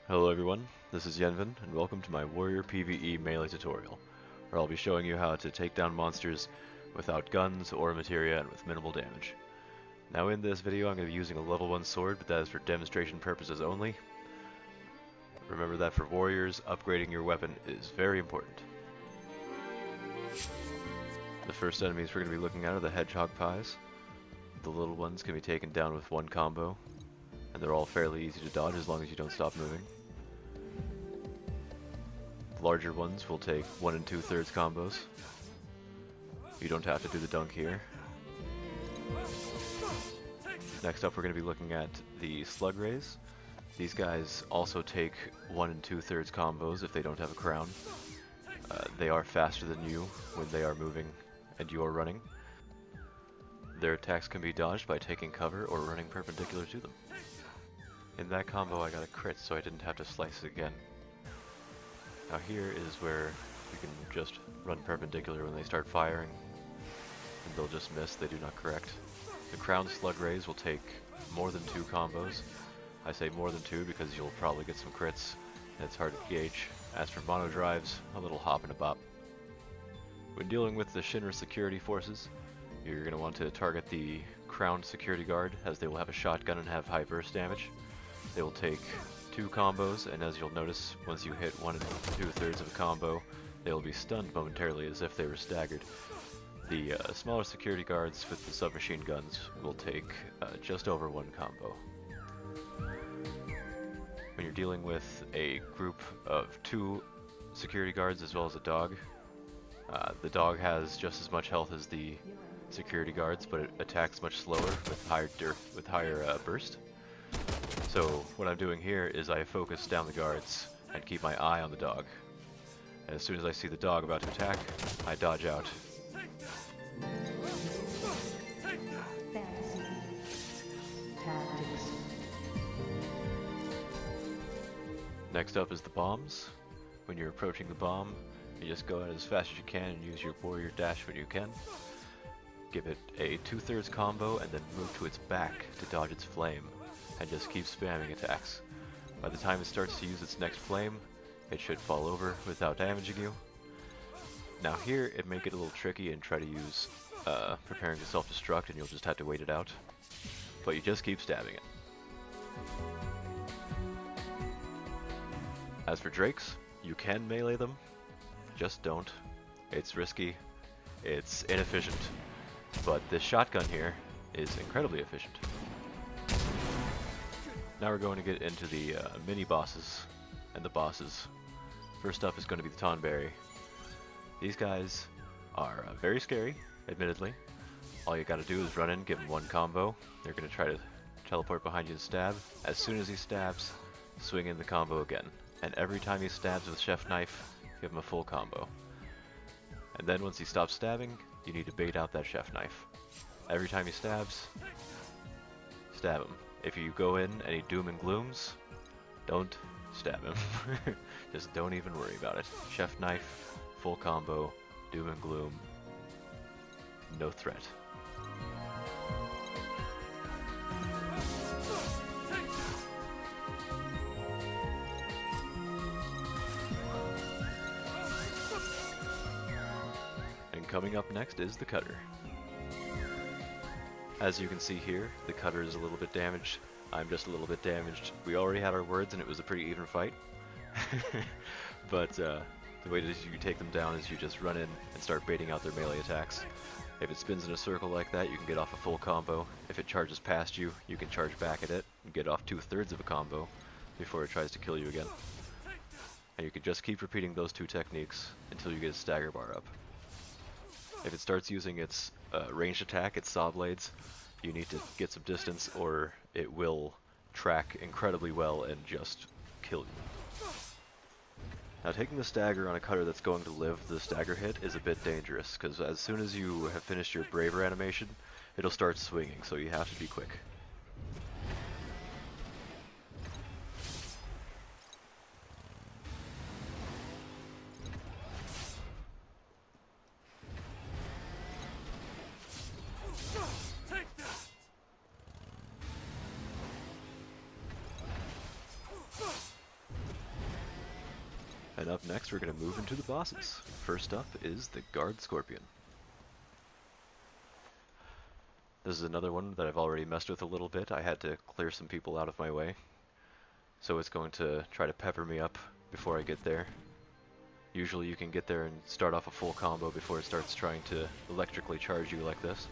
Hello everyone, this is Yenvin, and welcome to my Warrior PvE melee tutorial, where I'll be showing you how to take down monsters without guns or materia and with minimal damage. Now in this video I'm going to be using a level 1 sword, but that is for demonstration purposes only. Remember that for warriors, upgrading your weapon is very important. The first enemies we're going to be looking at are the hedgehog pies. The little ones can be taken down with one combo, and they're all fairly easy to dodge as long as you don't stop moving. The larger ones will take 1 2/3 combos. You don't have to do the dunk here. Next up we're going to be looking at the slug rays. These guys also take 1 2/3 combos if they don't have a crown. They are faster than you when they are moving and you are running. Their attacks can be dodged by taking cover or running perpendicular to them. In that combo I got a crit, so I didn't have to slice it again. Now here is where you can just run perpendicular when they start firing, and they'll just miss, they do not correct. The crown slug rays will take more than 2 combos. I say more than 2 because you'll probably get some crits, and it's hard to gauge. As for mono drives, a little hop and a bop. When dealing with the Shinra security forces, you're going to want to target the crowned security guard, as they will have a shotgun and have high burst damage. They will take 2 combos, and as you'll notice, once you hit 1 2/3 of a combo, they will be stunned momentarily as if they were staggered. The smaller security guards with the submachine guns will take just over 1 combo. When you're dealing with a group of 2 security guards as well as a dog, the dog has just as much health as the security guards, but it attacks much slower with higher burst. So what I'm doing here is I focus down the guards and keep my eye on the dog. And as soon as I see the dog about to attack, I dodge out. Next up is the bombs. When you're approaching the bomb, you just go out as fast as you can and use your warrior dash when you can. Give it a 2/3 combo and then move to its back to dodge its flame, and just keep spamming attacks. By the time it starts to use its next flame, it should fall over without damaging you. Now here, it may get a little tricky and try to use preparing to self-destruct, and you'll just have to wait it out. But you just keep stabbing it. As for drakes, you can melee them, just don't. It's risky, it's inefficient, but this shotgun here is incredibly efficient. Now we're going to get into the mini-bosses and the bosses. First up is going to be the Tonberry. These guys are very scary, admittedly. All you gotta do is run in, give them 1 combo. They're going to try to teleport behind you and stab. As soon as he stabs, swing in the combo again. And every time he stabs with chef knife, give him a full combo. And then once he stops stabbing, you need to bait out that chef knife. Every time he stabs, stab him. If you go in and he doom and glooms, don't stab him. Just don't even worry about it. Chef knife, full combo, doom and gloom, no threat. And coming up next is the cutter. As you can see here, the cutter is a little bit damaged. I'm just a little bit damaged. We already had our words and it was a pretty even fight. But the way that you take them down is you just run in and start baiting out their melee attacks. If it spins in a circle like that, you can get off a full combo. If it charges past you, you can charge back at it and get off 2/3 of a combo before it tries to kill you again. And you can just keep repeating those 2 techniques until you get a stagger bar up. If it starts using its ranged attack, its saw blades, you need to get some distance or it will track incredibly well and just kill you. Now taking the stagger on a cutter that's going to live the stagger hit is a bit dangerous, because as soon as you have finished your braver animation, it'll start swinging, so you have to be quick. And up next we're going to move into the bosses. First up is the Guard Scorpion. This is another one that I've already messed with a little bit. I had to clear some people out of my way. So it's going to try to pepper me up before I get there. Usually you can get there and start off a full combo before it starts trying to electrically charge you like this.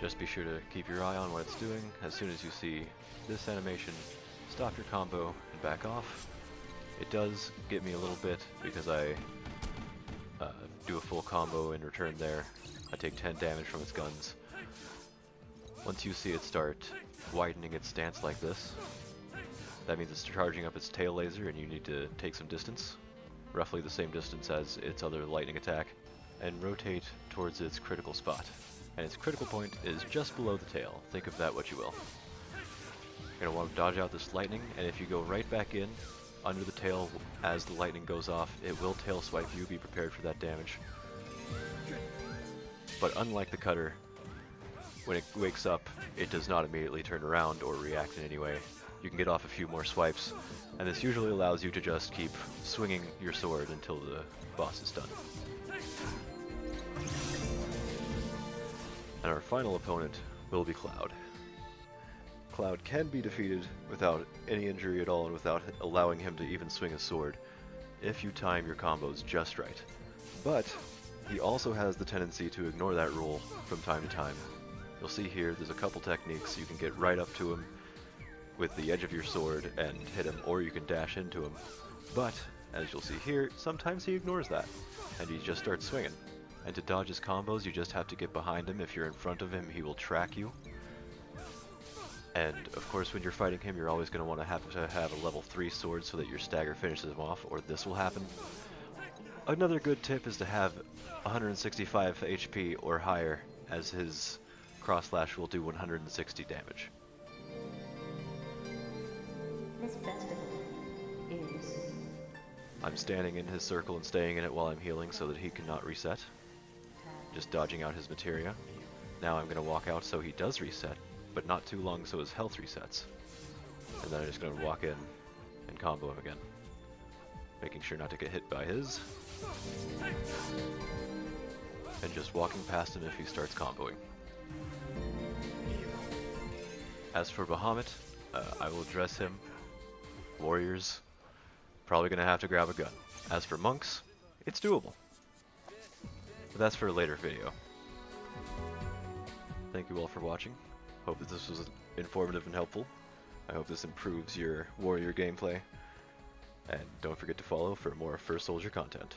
Just be sure to keep your eye on what it's doing. As soon as you see this animation, stop your combo and back off. It does get me a little bit because I do a full combo in return there. I take 10 damage from its guns. Once you see it start widening its stance like this, that means it's charging up its tail laser and you need to take some distance, roughly the same distance as its other lightning attack, and rotate towards its critical spot. And its critical point is just below the tail. Think of that what you will. You're going to want to dodge out this lightning, and if you go right back in under the tail as the lightning goes off, it will tail swipe you. Be prepared for that damage. But unlike the cutter, when it wakes up, it does not immediately turn around or react in any way. You can get off a few more swipes, and this usually allows you to just keep swinging your sword until the boss is done. And our final opponent will be Cloud. Cloud can be defeated without any injury at all and without allowing him to even swing a sword, if you time your combos just right. But he also has the tendency to ignore that rule from time to time. You'll see here there's a couple techniques. You can get right up to him with the edge of your sword and hit him, or you can dash into him. But, as you'll see here, sometimes he ignores that, and he just starts swinging. And to dodge his combos, you just have to get behind him. If you're in front of him, he will track you. And, of course, when you're fighting him, you're always going to want to have a level 3 sword so that your stagger finishes him off, or this will happen. Another good tip is to have 165 HP or higher, as his cross slash will do 160 damage. This festival is... I'm standing in his circle and staying in it while I'm healing so that he cannot reset. Just dodging out his materia. Now I'm going to walk out so he does reset, but not too long so his health resets. And then I'm just going to walk in and combo him again. Making sure not to get hit by his. And just walking past him if he starts comboing. As for Bahamut, I will address him. Warriors, probably going to have to grab a gun. As for monks, it's doable. But that's for a later video. Thank you all for watching. Hope that this was informative and helpful. I hope this improves your warrior gameplay. And don't forget to follow for more First Soldier content.